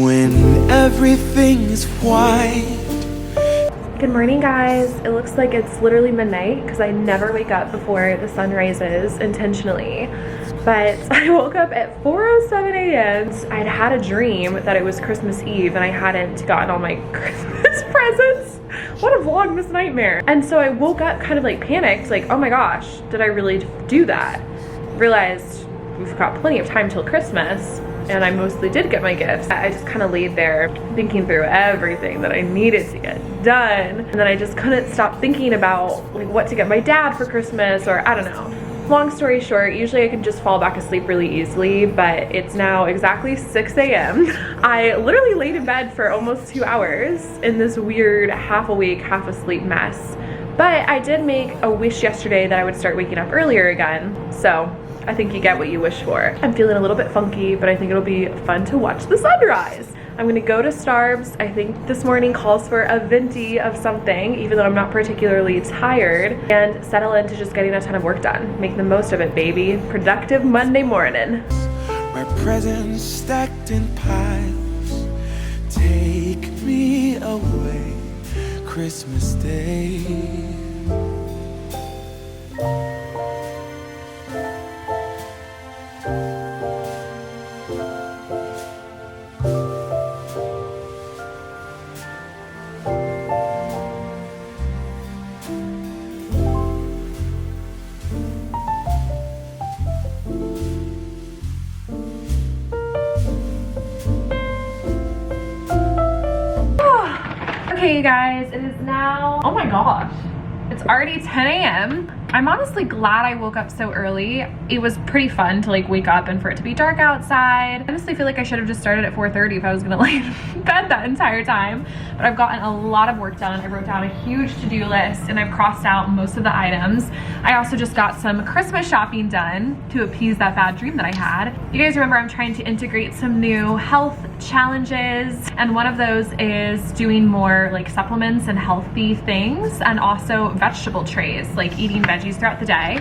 when everything is white. Good morning, guys. It looks like it's literally midnight because I never wake up before the sun rises intentionally. But I woke up at 4:07 a.m. I'd had a dream that it was Christmas Eve and I hadn't gotten all my Christmas presents. What a Vlogmas nightmare. And so I woke up kind of like panicked, like, oh my gosh, did I really do that? Realized we've got plenty of time till Christmas. And I mostly did get my gifts. I just kind of laid there thinking through everything that I needed to get done. And then I just couldn't stop thinking about like what to get my dad for Christmas, or I don't know. Long story short, usually I can just fall back asleep really easily, but it's now exactly 6 a.m. I literally laid in bed for almost 2 hours in this weird half awake, half asleep mess. But I did make a wish yesterday that I would start waking up earlier again. So I think you get what you wish for. I'm feeling a little bit funky, but I think it'll be fun to watch the sunrise. I'm gonna go to Starbucks. I think this morning calls for a venti of something, even though I'm not particularly tired, and settle into just getting a ton of work done. Make the most of it, baby. Productive Monday morning. My presents stacked in piles. Take me away, Christmas Day. Okay, you guys, it is now, oh my gosh, it's already 10 a.m. I'm honestly glad I woke up so early. It was pretty fun to like wake up and for it to be dark outside. I honestly feel like I should have just started at 4:30 if I was gonna lay in bed that entire time. But I've gotten a lot of work done. I wrote down a huge to-do list and I've crossed out most of the items. I also just got some Christmas shopping done to appease that bad dream that I had. You guys remember I'm trying to integrate some new health challenges, and one of those is doing more like supplements and healthy things, and also vegetable trays, like eating veggies throughout the day.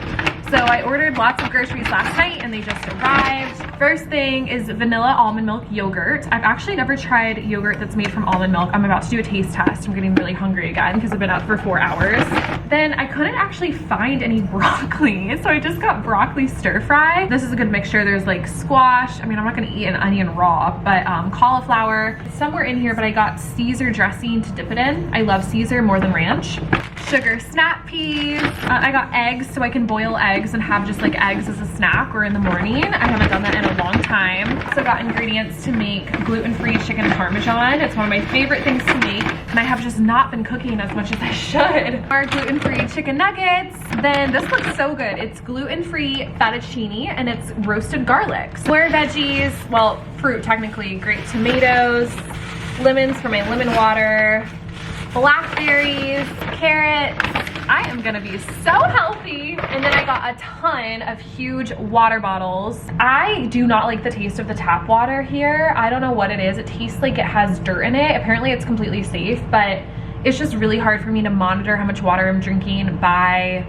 So I ordered lots of groceries last night and they just arrived. First thing is vanilla almond milk yogurt. I've actually never tried yogurt that's made from almond milk. I'm about to do a taste test. I'm getting really hungry again because I've been up for 4 hours. Then I couldn't actually find any broccoli, so I just got broccoli stir fry. This is a good mixture. There's like squash. I mean, I'm not gonna eat an onion raw, but cauliflower. It's somewhere in here, but I got Caesar dressing to dip it in. I love Caesar more than ranch. Sugar snap peas. I got eggs so I can boil eggs and have just like eggs as a snack or in the morning. I haven't done that in a long time. So got ingredients to make gluten-free chicken parmesan. It's one of my favorite things to make, and I have just not been cooking as much as I should. Our gluten-free chicken nuggets. Then this looks so good. It's gluten-free fettuccine and it's roasted garlic. More veggies, well, fruit technically, grape tomatoes, lemons for my lemon water, blackberries, carrots. I am gonna be so healthy. And then I got a ton of huge water bottles. I do not like the taste of the tap water here. I don't know what it is. It tastes like it has dirt in it. Apparently it's completely safe, but it's just really hard for me to monitor how much water I'm drinking by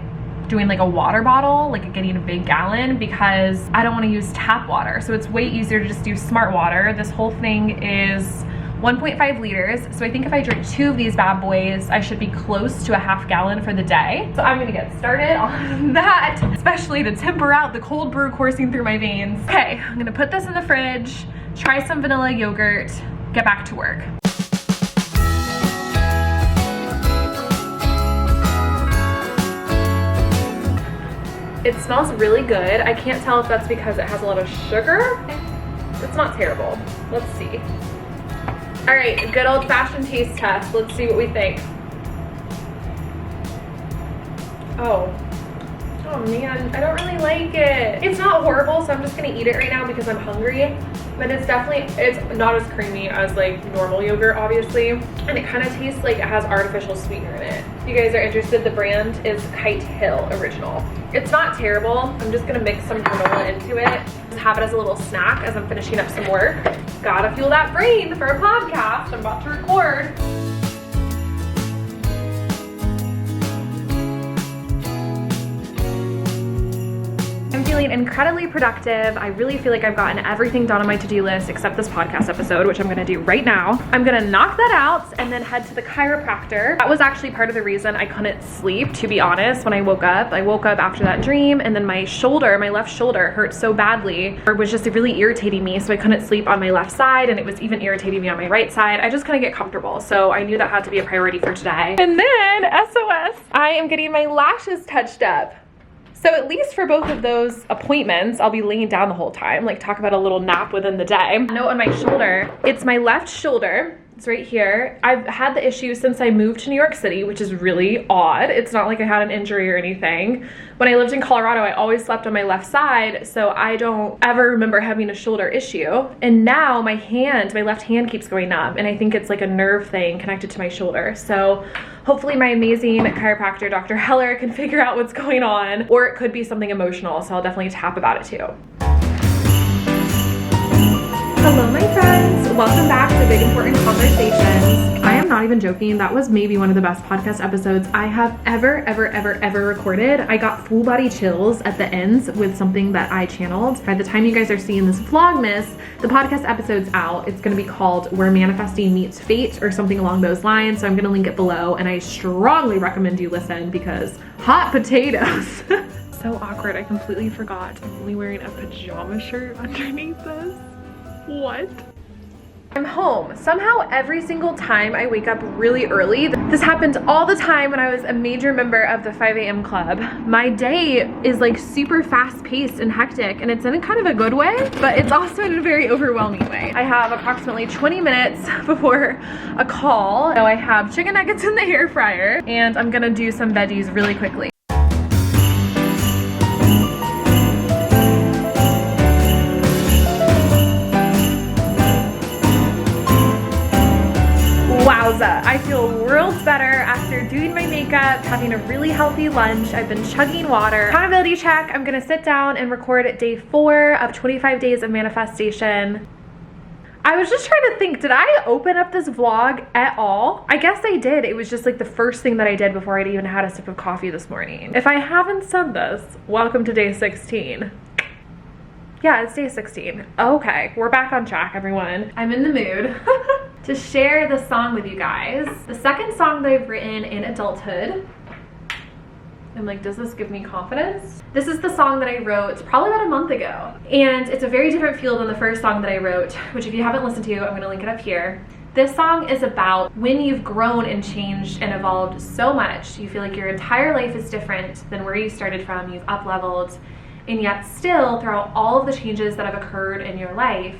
doing like a water bottle, like getting a big gallon, because I don't want to use tap water. So it's way easier to just do smart water. This whole thing is 1.5 liters. So I think if I drink 2 of these bad boys, I should be close to a half gallon for the day. So I'm gonna get started on that, especially to temper out the cold brew coursing through my veins. Okay, I'm gonna put this in the fridge, try some vanilla yogurt, get back to work. It smells really good. I can't tell if that's because it has a lot of sugar. It's not terrible. Let's see. All right, good old-fashioned taste test. Let's see what we think. Oh man, I don't really like it. It's not horrible, so I'm just gonna eat it right now because I'm hungry. But it's not as creamy as like normal yogurt, obviously. And it kind of tastes like it has artificial sweetener in it. If you guys are interested, the brand is Kite Hill Original. It's not terrible. I'm just gonna mix some granola into it. Just have it as a little snack as I'm finishing up some work. Gotta fuel that brain for a podcast I'm about to record. I'm feeling incredibly productive. I really feel like I've gotten everything done on my to-do list except this podcast episode, which I'm gonna do right now. I'm gonna knock that out and then head to the chiropractor. That was actually part of the reason I couldn't sleep, to be honest, when I woke up. I woke up after that dream and then my left shoulder hurt so badly, or was just really irritating me, so I couldn't sleep on my left side, and it was even irritating me on my right side. I just couldn't get comfortable, so I knew that had to be a priority for today. And then, SOS, I am getting my lashes touched up. So at least for both of those appointments, I'll be laying down the whole time, like talk about a little nap within the day. Note on my shoulder, it's my left shoulder. It's right here. I've had the issue since I moved to New York City, which is really odd. It's not like I had an injury or anything. When I lived in Colorado, I always slept on my left side, so I don't ever remember having a shoulder issue. And now my left hand keeps going numb, and I think it's like a nerve thing connected to my shoulder. So hopefully my amazing chiropractor, Dr. Heller, can figure out what's going on, or it could be something emotional, so I'll definitely tap about it too. Hello, my friends. Welcome back to Big Important Conversations. I am not even joking. That was maybe one of the best podcast episodes I have ever recorded. I got full body chills at the ends with something that I channeled. By the time you guys are seeing this Vlogmas, the podcast episode's out. It's going to be called Where Manifesting Meets Fate or something along those lines. So I'm going to link it below, and I strongly recommend you listen because hot potatoes. So awkward. I completely forgot. I'm only wearing a pajama shirt underneath this. What? I'm home. Somehow every single time I wake up really early, this happened all the time when I was a major member of the 5 a.m. club. My day is like super fast paced and hectic, and it's in a kind of a good way, but it's also in a very overwhelming way. I have approximately 20 minutes before a call. So I have chicken nuggets in the air fryer, and I'm gonna do some veggies really quickly. I feel worlds better after doing my makeup, having a really healthy lunch. I've been chugging water. Accountability check. I'm gonna sit down and record day 4 of 25 days of manifestation. I was just trying to think, did I open up this vlog at all? I guess I did. It was just like the first thing that I did before I'd even had a sip of coffee this morning. If I haven't said this, welcome to day 16. Yeah, it's day 16. Okay, we're back on track, everyone. I'm in the mood to share the song with you guys. The second song that I've written in adulthood. I'm like, does this give me confidence? This is the song that I wrote probably about a month ago. And it's a very different feel than the first song that I wrote, which if you haven't listened to, I'm gonna link it up here. This song is about when you've grown and changed and evolved so much. You feel like your entire life is different than where you started from. You've up-leveled. And yet still, throughout all of the changes that have occurred in your life,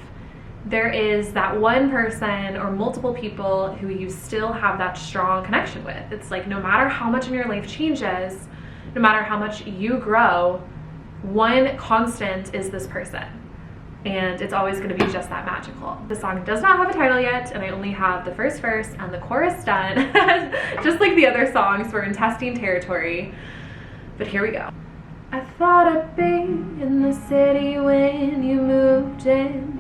there is that one person or multiple people who you still have that strong connection with. It's like no matter how much in your life changes, no matter how much you grow, one constant is this person. And it's always going to be just that magical. The song does not have a title yet, and I only have the first verse and the chorus done. Just like the other songs, we're in testing territory. But here we go. I thought I'd be in the city when you moved in.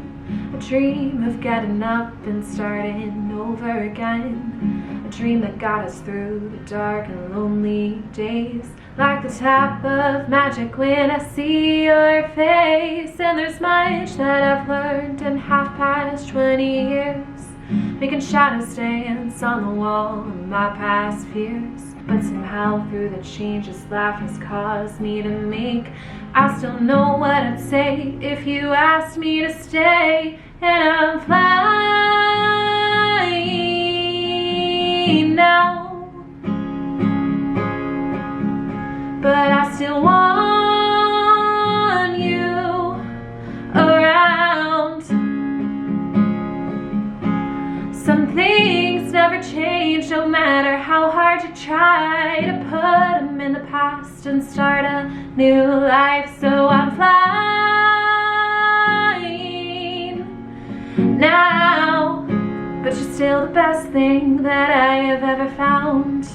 A dream of getting up and starting over again. A dream that got us through the dark and lonely days. Like the tap of magic when I see your face. And there's much that I've learned in half past 20 years. Making shadows dance on the wall of my past fears. But somehow through the changes life has caused me to make, I still know what I'd say if you asked me to stay. And I'm flying now, but I still want you around. Some things never change, no matter how hard you try to put them in the past and start a new life. So I'm flying now, but you're still the best thing that I have ever found.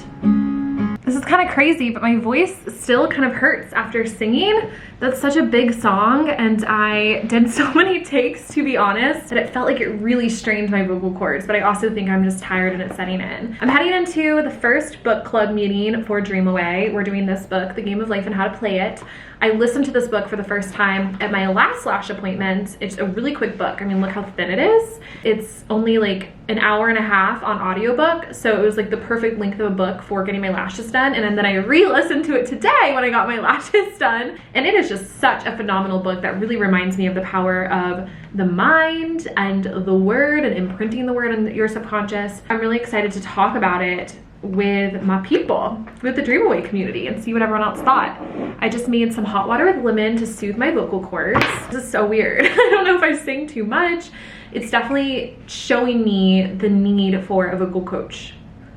This is kind of crazy, but my voice still kind of hurts after singing. That's such a big song, and I did so many takes, to be honest, that it felt like it really strained my vocal cords, but I also think I'm just tired and it's setting in. I'm heading into the first book club meeting for Dream Away. We're doing this book, The Game of Life and How to Play It. I listened to this book for the first time at my last lash appointment. It's a really quick book. I mean, look how thin it is. It's only like an hour and a half on audiobook, so it was like the perfect length of a book for getting my lashes done. And then I re-listened to it today when I got my lashes done, and it is just such a phenomenal book that really reminds me of the power of the mind and the word and imprinting the word in your subconscious. I'm really excited to talk about it with my people, with the Dream Away community, and see what everyone else thought. I just made some hot water with lemon to soothe my vocal cords. This is so weird. I don't know if I sing too much. It's definitely showing me the need for a vocal coach.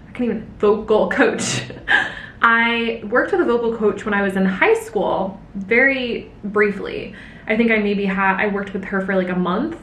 I can't even vocal coach. I worked with a vocal coach when I was in high school, very briefly. I think I worked with her for like a month,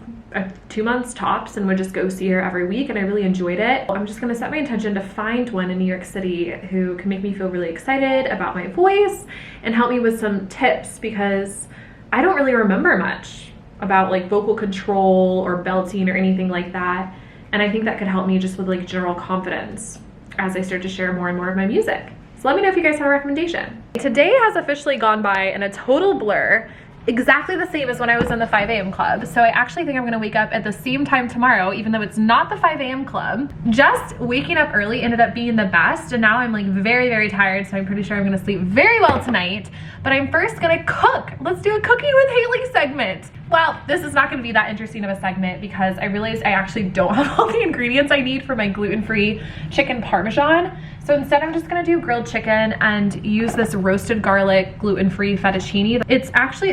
2 months tops, and would just go see her every week, and I really enjoyed it. I'm just gonna set my intention to find one in New York City who can make me feel really excited about my voice and help me with some tips, because I don't really remember much about like vocal control or belting or anything like that, and I think that could help me just with like general confidence as I start to share more and more of my music. So let me know if you guys have a recommendation. Today has officially gone by in a total blur. Exactly the same as when I was in the 5 a.m. club. So I actually think I'm gonna wake up at the same time tomorrow, even though it's not the 5 a.m. club. Just waking up early ended up being the best, and now I'm like very, very tired, so I'm pretty sure I'm gonna sleep very well tonight. But I'm first gonna cook. Let's do a cooking with Haley segment. Well, this is not gonna be that interesting of a segment because I realized I actually don't have all the ingredients I need for my gluten-free chicken parmesan. So instead I'm just gonna do grilled chicken and use this roasted garlic gluten-free fettuccine. It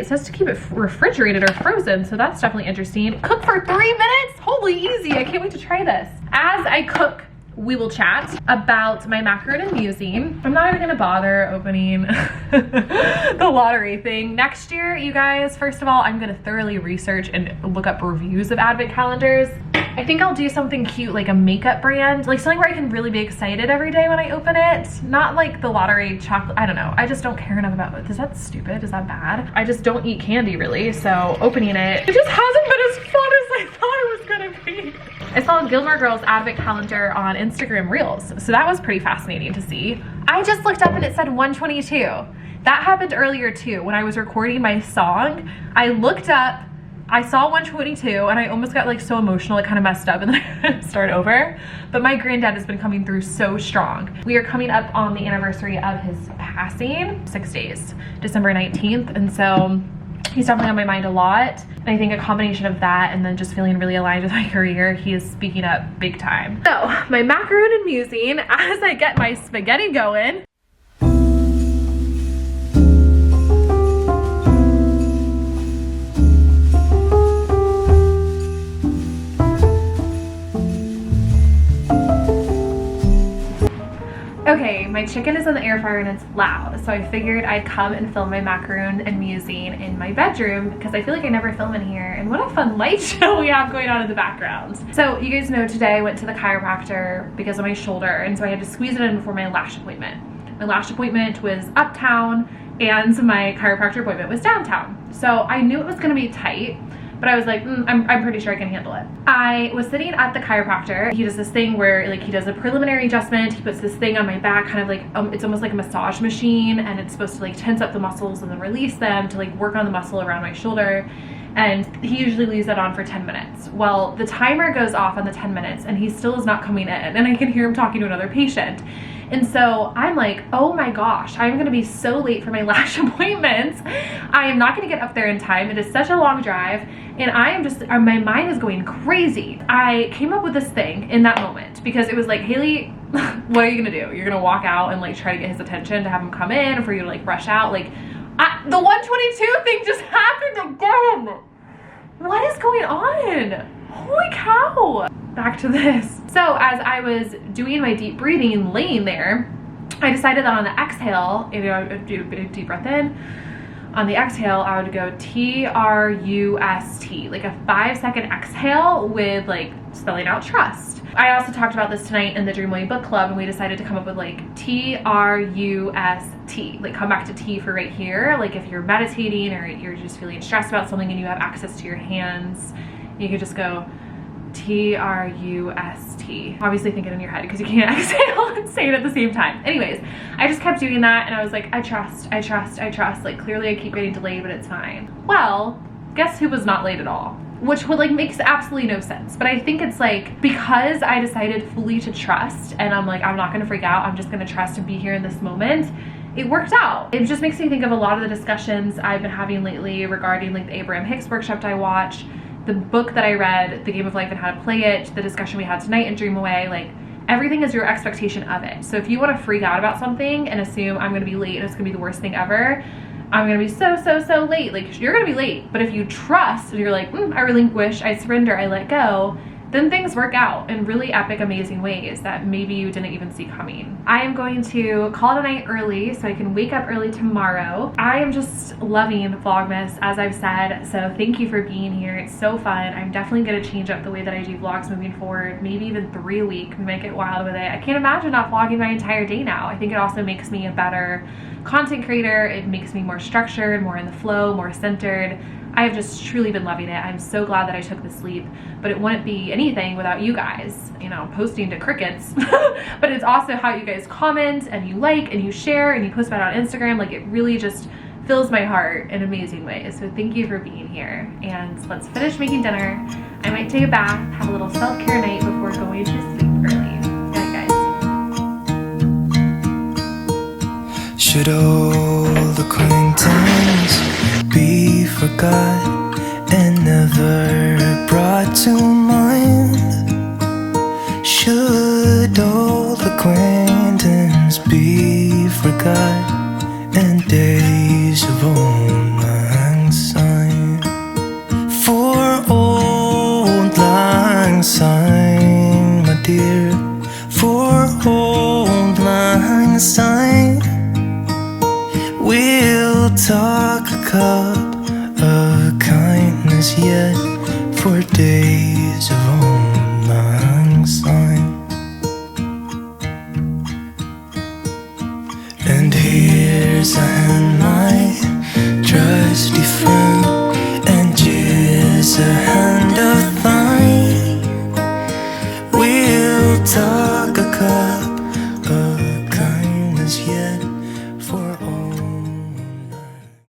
says to keep it refrigerated or frozen, so that's definitely interesting. Cook for 3 minutes? Holy easy, I can't wait to try this. As I cook, we will chat about my macaron and musing. I'm not even gonna bother opening the lottery thing. Next year, you guys, first of all, I'm gonna thoroughly research and look up reviews of advent calendars. I think I'll do something cute, like a makeup brand, like something where I can really be excited every day when I open it. Not like the lottery chocolate, I don't know. I just don't care enough about it. Is that stupid? Is that bad? I just don't eat candy really, so opening it just hasn't been as fun as I thought it was gonna be. I saw Gilmore Girls advent calendar on Instagram Reels, so that was pretty fascinating to see. I just looked up and it said 122. That happened earlier too. When I was recording my song, I looked up, I saw 122, and I almost got like so emotional, it kind of messed up, and then I started over. But my granddad has been coming through so strong. We are coming up on the anniversary of his passing, 6 days, December 19th, and so he's definitely on my mind a lot. And I think a combination of that and then just feeling really aligned with my career, he is speaking up big time. So my macaron and musing as I get my spaghetti going. Okay, my chicken is in the air fryer and it's loud, so I figured I'd come and film my macaron and musing in my bedroom because I feel like I never film in here, and what a fun light show we have going on in the background. So you guys know today I went to the chiropractor because of my shoulder, and so I had to squeeze it in before my lash appointment. My lash appointment was uptown and my chiropractor appointment was downtown. So I knew it was gonna be tight, but I was like, I'm pretty sure I can handle it. I was sitting at the chiropractor. He does this thing where like he does a preliminary adjustment. He puts this thing on my back, kind of like, it's almost like a massage machine, and it's supposed to like tense up the muscles and then release them to like work on the muscle around my shoulder. And he usually leaves that on for 10 minutes. Well, the timer goes off on the 10 minutes and he still is not coming in, and I can hear him talking to another patient. And so I'm like, oh my gosh, I'm gonna be so late for my lash appointments. I am not gonna get up there in time. It is such a long drive, and I am just, my mind is going crazy. I came up with this thing in that moment because it was like, Haley, what are you gonna do? You're gonna walk out and like try to get his attention to have him come in, or for you to like rush out? Like, the 122 thing just happened again. What is going on? Holy cow. Back to this. So as I was doing my deep breathing, laying there, I decided that on the exhale, I would do a big deep breath in. On the exhale, I would go T-R-U-S-T, like a 5-second exhale with like spelling out trust. I also talked about this tonight in the Dreamway book club, and we decided to come up with like T-R-U-S-T, like come back to T for right here. Like if you're meditating or you're just feeling stressed about something and you have access to your hands, you could just go T-R-U-S-T. Obviously think it in your head because you can't exhale and say it at the same time. Anyways, I just kept doing that and I was like, I trust. Like clearly I keep getting delayed, but it's fine. Well, guess who was not late at all? Which would like makes absolutely no sense. But I think it's like, because I decided fully to trust and I'm like, I'm not gonna freak out, I'm just gonna trust and be here in this moment, it worked out. It just makes me think of a lot of the discussions I've been having lately regarding like the Abraham Hicks workshop I watched, the book that I read, The Game of Life and How to Play It, the discussion we had tonight in Dream Away. Like everything is your expectation of it. So if you want to freak out about something and assume I'm going to be late and it's going to be the worst thing ever, I'm going to be so late. Like you're going to be late. But if you trust and you're like, I relinquish, I surrender, I let go, then things work out in really epic, amazing ways that maybe you didn't even see coming. I am going to call it a night early so I can wake up early tomorrow. I am just loving Vlogmas, as I've said, so thank you for being here. It's so fun. I'm definitely gonna change up the way that I do vlogs moving forward, maybe even 3 a week, and make it wild with it. I can't imagine not vlogging my entire day now. I think it also makes me a better content creator. It makes me more structured, more in the flow, more centered. I have just truly been loving it. I'm so glad that I took the sleep, but it wouldn't be anything without you guys, you know, posting to crickets. But it's also how you guys comment and you like and you share and you post about it on Instagram. Like it really just fills my heart in amazing ways. So thank you for being here, and let's finish making dinner. I might take a bath, have a little self-care night before going to sleep early. Good night, guys. Should old acquaintance be forgot and never brought to mind? Should old acquaintance be forgot and days of old lang syne? For old lang syne, my dear, for old lang syne, we'll talk a cup of kindness yet for days of old lang syne. And here's a hand, my trusty